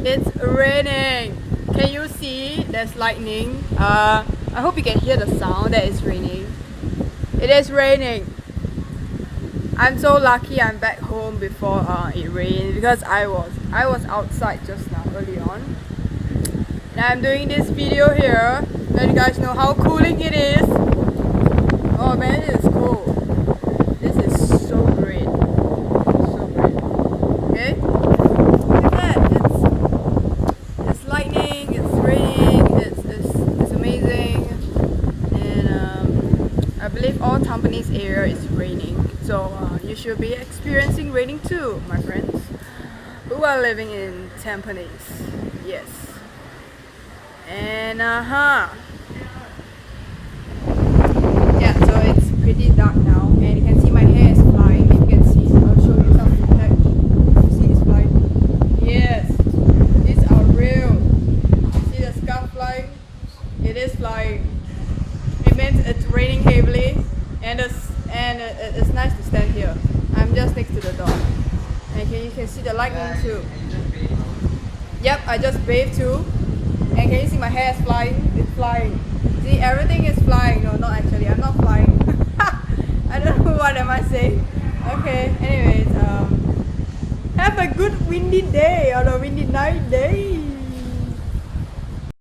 It's raining. Can you see? There's lightning. I hope you can hear the sound that it's raining. It is raining. I'm so lucky I'm back home before it rained because I was outside just now early on. And I'm doing this video here. Let you guys know how cooling it is. Oh man, it is cool. This is so great. So great. Okay? Look at that. It's lightning, it's raining, it's amazing. And I believe all Tampines area is raining. So you should be experiencing raining too, my friends, who are living in Tampines. Yes. And yeah, so it's pretty dark now, and you can see my hair is flying. If you can see, I'll show you some effect. You see it's flying? Yes, these are real. See the scarf flying? It is flying. It means it's raining heavily, and it's nice to stand here. I'm just next to the door, and you can see the lightning too. Yep, I just bathed too. And can you see my hair is flying? It's flying. See, everything is flying. No, not actually. I'm not flying. I don't know what am I saying. Okay, anyways, have a good windy day or a windy night day.